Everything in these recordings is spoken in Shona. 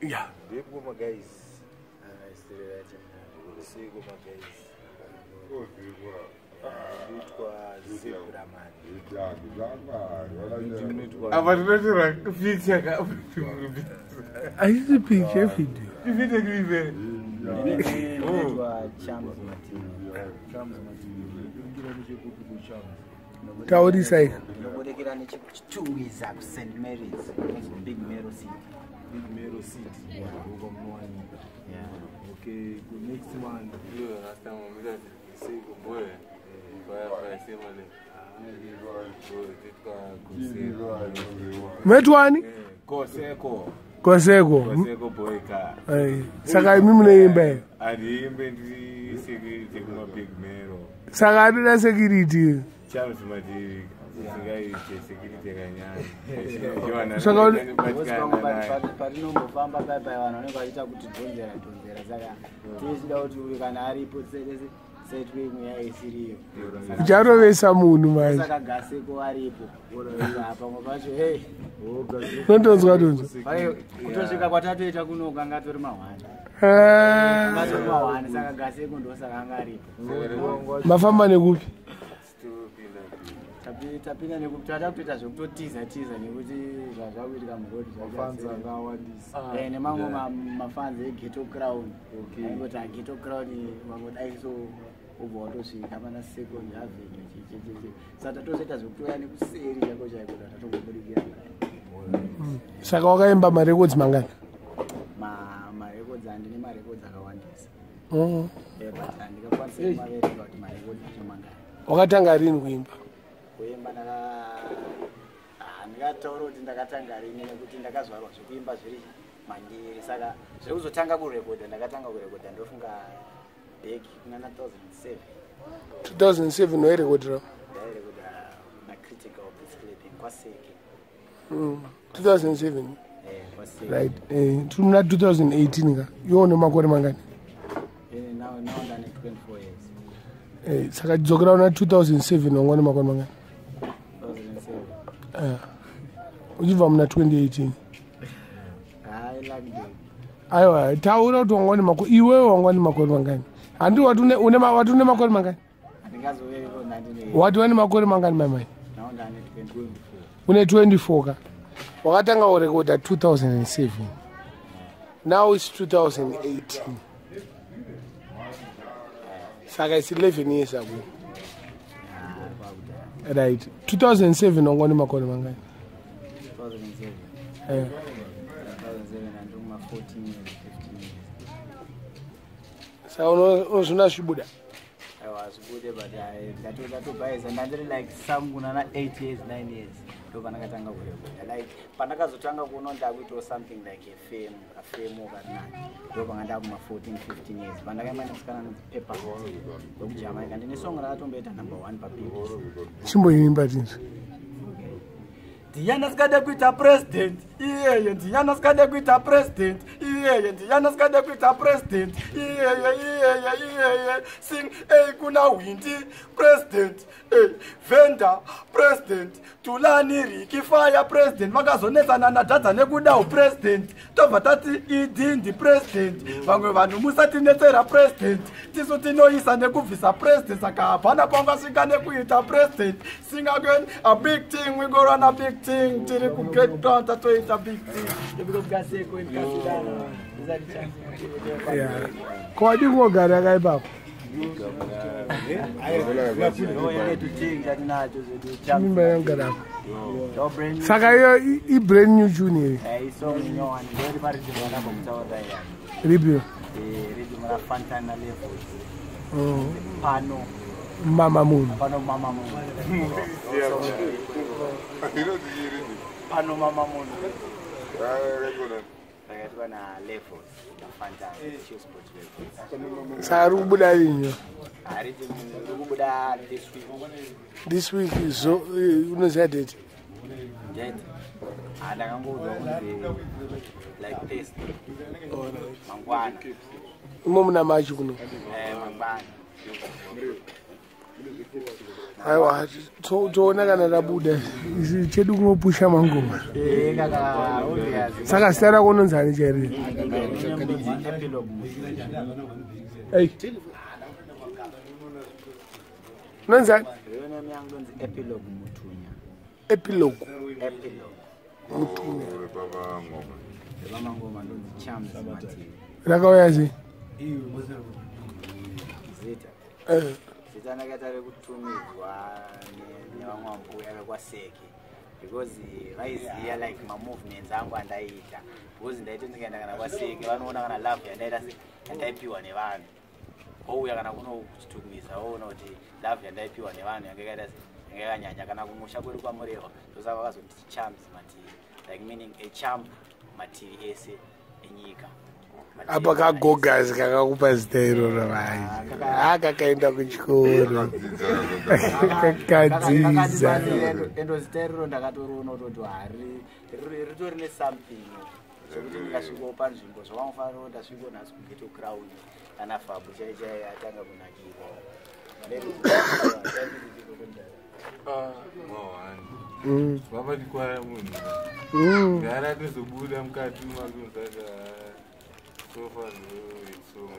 Yeah. Go guys. Go guys. I used to picture video. Champz Mativi. Tauri sai. Nobodekera nechitumiza ku St Mary's, big Mero City. Big Mero City. Yeah. Okay, good next one. Last time we say boy. Metwani? Koseko. Koseko boyka. Saka mimi naimba. Adiimbe ndi security kuma big Mero. Saka adula security. Champz Mativi. Singai security kanyana. Saka parinomofamba bye vanoneka vachiita kuti donzera saka tinochida kuti kana aripo setwing yaisiriyo charovesa munhu manje saka gaseko aripo pamwe pacho hey nondonzwa kutosvika kwatatoita kunoka ngatori mahwani saka gaseko ndosaka anga aripo mafamba nekupi tapinda tata kutoita zvekutotiza nekuti zvazvakuitika murodi nemango mafanzi egeto crown aingoti ageto crown vangodai so ubva watosvika pana second avenue chichecheche saka tatozoita zvekutoya nekuseri chako chaiko tatongobudikira saka wakaimba marekodzi mangani marekodzi handine marekodzi akawandisa but handikakwanisa kumaverenga kuti marekodzi acho mangani wakatanga rini kuimba kuimba ndakataura kuti ndakatanga rini nekuti ndakazvarwa zvekuimba zviri mangiri saka zvekuzotanga kurekodha ndakatanga kurekodha ndofunga back kuna 2007 wairekodera ndairekodha nacritical discliping kwaseke 2007 kwaseke right tiri muna 2018 ka iwo nemakore mangani now ndane 24 years saka dzokera una 2007 wangwa nemakore mangani 2007 uchibva muna 2018 aiwa taura kuti wangwa nemakore iwewe wangwa nemakore mangani handi wati une makore mangani wati wane makore mangani maimai une 24 ka wakatanga kurekodha 2007 now it's 2018 saka it's 11 years ago right 2007 wangwa nemakore mangani 2007 nduma 14 years 15 years saka unozvina zvibuda zvibude but ndatobaiza ndandiri like samuna 8 years 9 years ndo pandakatanga kurekodha like pandakazotanga kuona ndakuitawo something like a fame okanani ndo panga ndakuma 14 15 years pandakaimba ndikusikana nepaper ndokujamaica ndine song rakatomboita number 1 papiri chimboimba tinzvi Ndiyana skade kuita president iyeye ndiyana skade kuita president iyeye ndiyana skade kuita president iyeye sing kuna windi president venda president tulani riki fire president makazonetsana nadhadza nekuda president tobva tati idindi president vamwe vanhu musatinetsera president tisu tinoisa nekubvisa president saka hapana pangasvika nekuita president sing again a big thing we go run a big thing tiri ku get down tatoita big thing because gaseko inkasidana kwadi kogara akaipapo Chimimba yangarapo saka iyo i-brand new tune ripio mama munhu saka ri kubuda rinyo this week unoziva date imo muna machi kuno aiwa toona kana rabuda isi chedu kunopusha mangoma saka zita rako unonzani chairi unonzani epilogue mutunya rakauya sei zita ndakatare kutumirwa nevamwe vambuya vekwaseke because vaiziva like mamovements angu andaita because ndaiti ndikaenda kana kwaseke vanoona kana love yandaita yandaipiwa nevanhu ouya kana kuno kuchitumisa oona kuti love yandaipiwa nevanhu yangakaita yangakanyanya kana kumusha kwedu kwamurehwa ndosaka vakazoti Champz Mativi like meaning a champ mativi ese enyika apa kagogazi kakakupa zita iroro vai akakaenda kuchikoro kakadzidza endo zita iroro ndakatoroona kuti hari ritori nesomething sokuti ndikasvikopa nzvimbo zvavanofanira ndasviko nhasi kugeto crown kana fabhu chaichai atanga kunakirwa vavadikwara munhu gara tozobuda mukati makusaka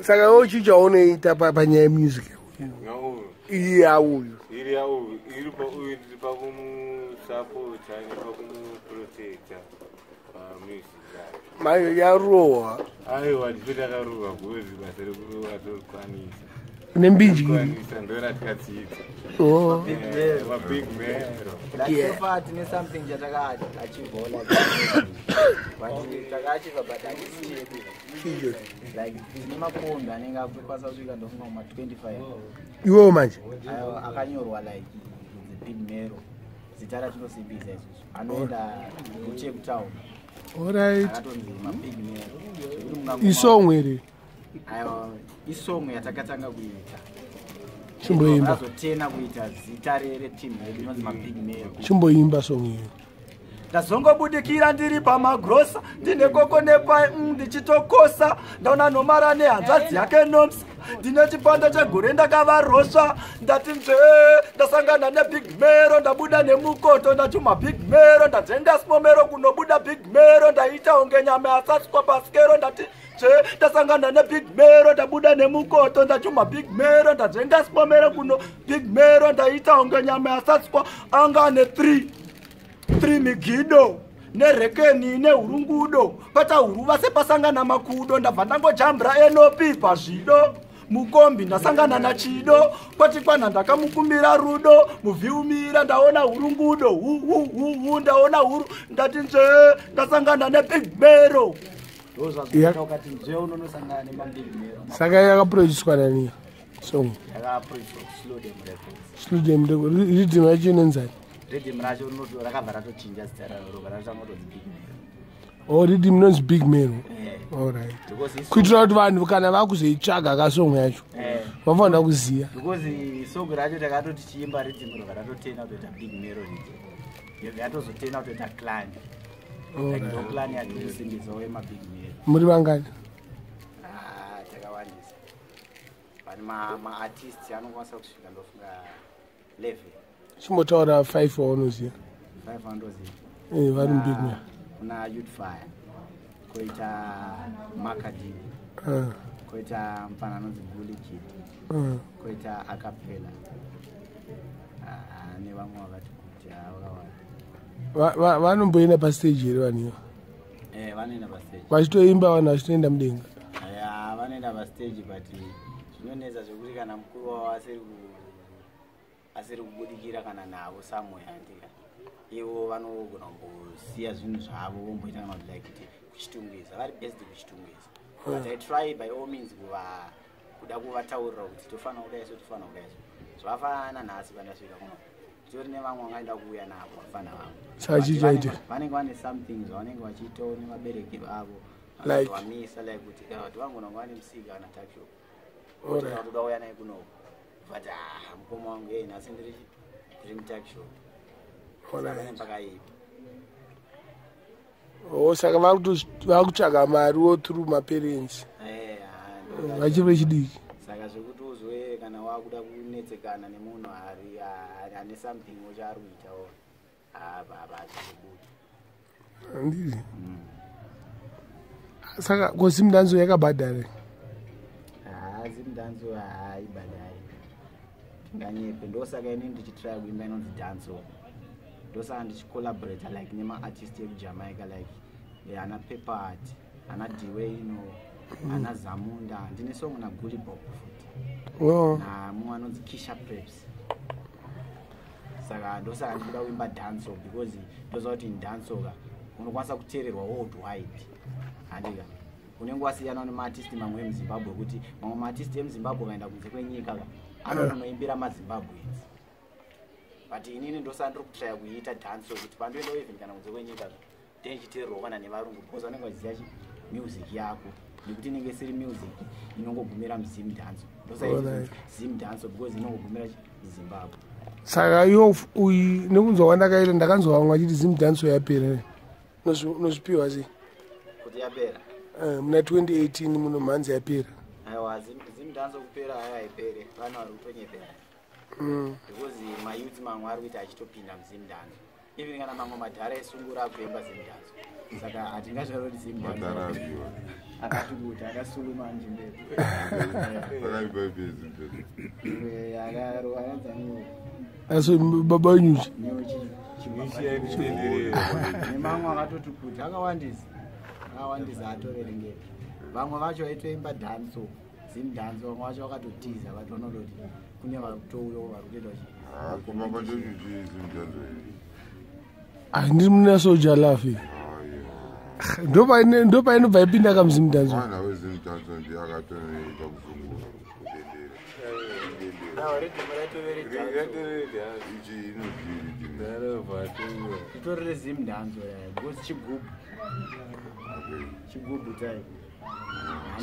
saka ochicha unoita panyaya yemusic iri yauyu iri pakumusapota nepakumuprotecta music mayo yarohwa aiwa ndipetakarohwa kuzi basa rekurohwa torikwanisa nembinjikwanisa ndoratikatsita mabig mero lakifa tine something chatakaachivhola but takaachiva but hatisichedu like tine makondo anenge akukwanisa kusvika ndofunga kuma 25 iwewo manje akanyorwa like the big mero zita ratinosimbisa isusu anoenda kucape town akatonzi mabig mero isongwe iri isongwe yatakatanga kuita chimboimba azotena kuita zita retimu yedu inonzi mabig mero chimboimba song iyo ndazongobudikira ndiri pamagrosa ndine koko nepai ndichitokosa ndaona nomara nehanzvadzi yake nomsa ndine chipanda chegore ndakavarosva ndati nzve ndasangana nebig mero ndabuda nemukoto ndachuma big mero ndadzenga smomero kunobuda big mero ndaita unge nyama yasatswa paskero ndati ndasangana nebig mero ndabuda nemukoto ndachuma big mero ndadzenga smomero kuno big mero ndaita unge nyama yasatswa anga ne3 migido nerekeni nehurungudo patahuru vase pasangana makudo ndabva ndangojambra enopi pazvido mukombi ndasangana nachido kwatikwana ndakamukumbira rudo muvhiumira ndaona hurungudo hu ndaona huru ndati nzve ndasangana nebig mero ndozvazvakati nzve unonosangana nemabig mero saka yakaproducwa nani song yakaproducwa Sludem record ridhim yacho inonzani rhythm racho rakabva ratochinja zita raro ratangotodzi big mero rhythm inonzi big mero alright kuitira kuti vanhu kana vakuzoitsvaga kasong yacho vafanira kuziva because song racho takatoti chiimba rhythm robva ratotena kutoita big mero yatozotena kutoita clan ndo clan yatosimbidzawo yemabig mero muri vangani takawandisa but maartists anokwanisa kusvika ndofunga 11 chimbotaura 5 waunoziva 5 andoziva vari mubig mero kuna youth fire koita makadini koita mfana anonzi bully kid koita acapella nevamwe vakati kuti vakawanda vanomboenda pastage here vanhuiva vanoenda pastage vachitoimba vanhu vachitoenda mudenga vanoenda pastage but zvinonetsa zvekuti kana mukuru wavo asiri kubudikira kana navo somewhere andika ivo vanogona kumbosiya zvinhu zvavo vomboita kana kuti like kuti kuchitungisa vari best kuchitungisa but I try by all means kuda kuvataurira kuti tofanira kudaiso tofanira kudaiso zvafana nhasi pandasvika kuno titori nevamwe vangaenda kuuya navo vafana vavo vanenge vane something zvavanenge vachiitawo nevabereki vavo vamisa like kuti kuti vangonanga vane musika kana takshow toda kuuya naye kunoko but mukoma wangu nhasi ndiri mutakshow vane pakaipa saka vakutsvaga mariwo through maparents vachiri vechidiki saka zvekuti uzwe kana wakuda kunetsekana nemunhu ane something ochari kuitawo achizobuda ndizvi saka ko Zimdancehall yakabhadhara Zimdancehall haibhadhari tinganyepe ndosaka ini ndichitry kuimba inonzi dancehall ndosaka ndichicollaborate like nemaartist ekujamaica like ana Paper Art ana Dwayne ana Zamunda ndine song na Gully Bob futi na mumwe anonzi Kisha Preps saka ndosaka ndikuda kuimba dancehall because ndoziva kuti in dancehall unokwanisa kuteererwa worldwide handika unenge wasiyana nemaartist mamwe emuZimbabwe kuti mamwe maartist emuZimbabwe kaenda kunze kwenyika anonoimbira maZimbabweans but inini ndosaka ndiri kutraya kuiita dancehall kuti pandoenda even kana kunze kwenyika tenchiteererwa kana nevarungu because vanenge vachiziva music yako nekuti inenge isiri music inongogumira muZimdancehall ndosaka Zimdancehall because inongogumira Zimbabwe saka iwo nekunzwa kwandakaita ndakanzwa vamwe vachiti Zimdancehall yapera nozvipiwa sei kuti yapera muna 2018 muno mhanzi yapera aiwa Zimdancehall kupera haipere vanhu vari kutonyepera because mayouth mamwe ari kuita achitopinda muZimdancehall even kana mamwe madhara esungura akuemba Zimdancehall saka hatingazvaro kuti Zimdancehall akati kuti akasuluma anjimbepo akaroanzaniwo aso baba nyuchi nemamwe akatoti kuti akawandisa atorerengera vamwe vacho vaitoimba dancehall Zimdancehall vamwe vacho vakatotiza vatoona kuti kune vatouyo vari ndiri muna soja lafi ndopainobva ipinda kamuZimdancehall itorere Zimdancehall because chigubhu tai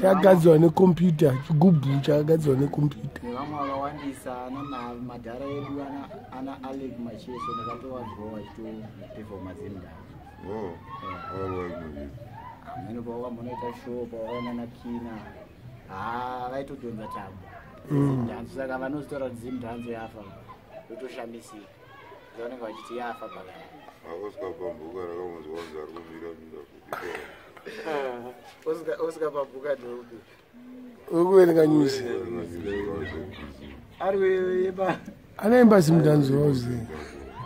chakagadzirwa nekombiyuta chigubhu chakagadzirwa nekombiyuta nevamwe vakawandisa ana madhara edu ana Alec Macheso ndakatowanzwawo vachitopefoma Zimdancehall amweni pawakamonoita show pawakaona nakina vaitodonza tambo Zimdancehall saka vanozitora kuti Zimdancehall yafa yotoshamisika vanenge vachiti yafa pakati usikapambuka ndokupi ukuverenga nyuzi ari kuimba anaimba Zimdancehall zi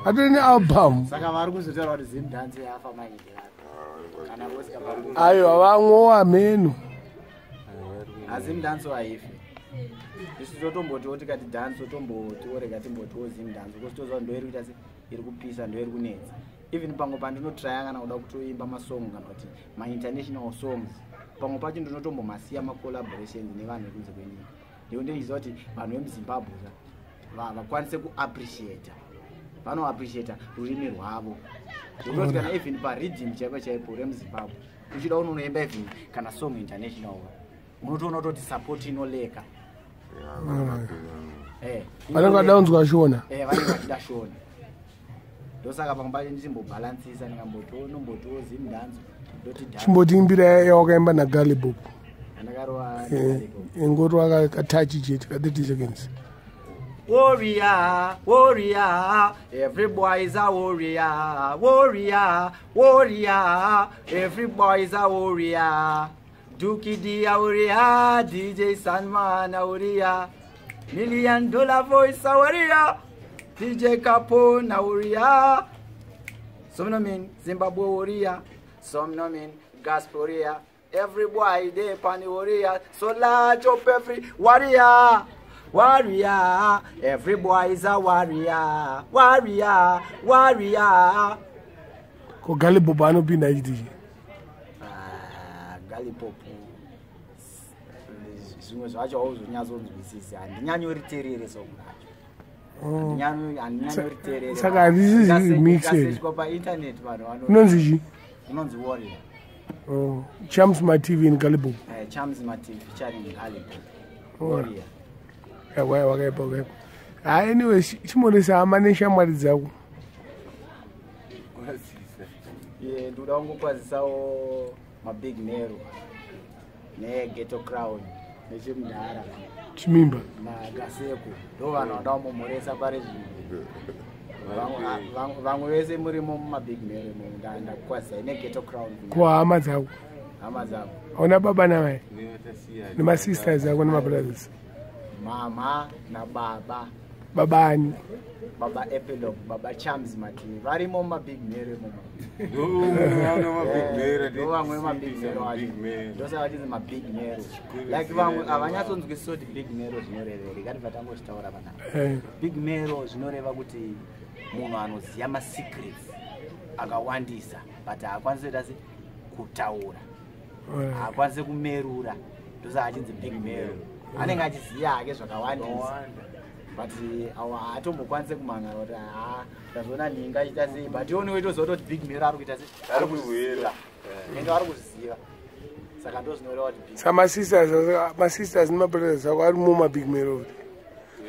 atori nealbum saka vari kuzotaura kuti Zimdancehall yafa maindira kana usikapambuka aiwa vamwewo ameno Zimdancehall haifi isu totomboti oti kati dancehall tomboti orega timbotiwo Zimdancehall because toziva ndo iri kuita iri kupisa ndo iri kunetsa even pamwe pandinotraya kana kuda kutoimba masong kana kuti mainternational songs pamwe pacho ndinotombomasiya macollaborations nevanhu vekunze kwenyika ndiko ndinoziva kuti vanhu vemuZimbabwe vakwanise kuappreciata vanoappreciata rurimi rwavo ndinoti kana even pareading chaipo chaipo remuZimbabwe uchida unonoimba even kana song international unotoona kuti support inoleka vanenge vadaunzwa shona vanenge vachida shona ndosaka pamwe pacho ndichimbobhalansisa ndikambotiwo Zimdancehall chimbotiimbira yawakaimba naGully Bob andakarova ingoti wakatachi chete ka 30 seconds Warrior, warrior, every boy is a warrior. Warrior, warrior, every boy is a warrior. Duki D a warrior, DJ Sandman a warrior. $1 million voice a warrior. DJ Capone a warrior. Some no mean Zimbabwe warrior. Some no mean gospel warrior. Every boy they pan the warrior. So large up every warrior. Warrior, every boy is a warrior. Warrior, warrior. Ko Gully Bob anopinda achiti Gully Bob zvimwe zvacho hauzonyatsonzwisisa handinyanyoriterere sokunacho saka handisi mixed painternet vanhu inonzi chi inonzi warrior Champz Mativi in Gully Bob Champz Mativi featuring Gully Bob warrior wakaipa anyway chimonesa hama neshamwari dzako ndoda kungokwazisawo mabig nero neghetto crown nechimudhara Chimimba. nagaseko ndo vanhu vada kumumhoresa pari zvinhu vamwe vese murimo mumabig mere ndakukwazai negeto crown Kuhama dzako. hama dzavo Hauna baba namai? Nemasisters ako nemabrothers? mama nababa Babani? baba epilogue baba Champz Mativi varimo mumabig mere ndo vamwe mabig mere wacho ndose vachinzi mabig mere like vamwe havanyatsonzwisisa kuti big mere zvinorevere kati vatangochitaura vanaa big mere zvinoreva kuti munhu anoziva masecrets akawandisa but haakwanisi kuita se kutaura haakwanisi kumerura ndose achinzi big mere anenge achiziva hake zvakawandisa but hatombokwanise kumhanya kuti ndazoona ninga achiita sei but ioniwe toziva kuti big mere ari kuita sei ari kuziva nenge ari kuziva saka ndo zvinoreva kuti samasisters nemabrothers ako ari mumabig mere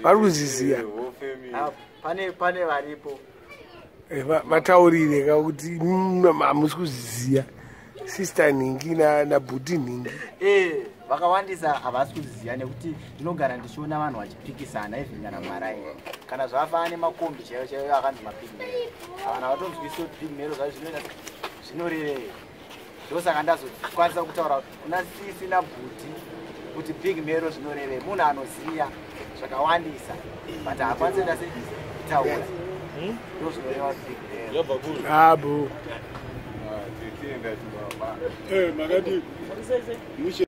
vari kuzviziva pane varipo vataurire kuti hamusi kuzviziva sister nhingi nabhuti nhingi vakawandisa havasi kuziziva nekuti ndinogara ndichiona vanhu vachipikisana even kana Mbare kana zvafana nemakombi chaiyo chaiyo akanzi mabig mere avanhu avatonzwisisa kuti big mere zvacho zvinorevei ndosaka ndazokwanisa kutaura kuna sisi nabhuti kuti big mere zvinorevei munhu anoziva zvakawandisa but haakwanisi kuita se kutaura ndo zvinoreva big mere abo makati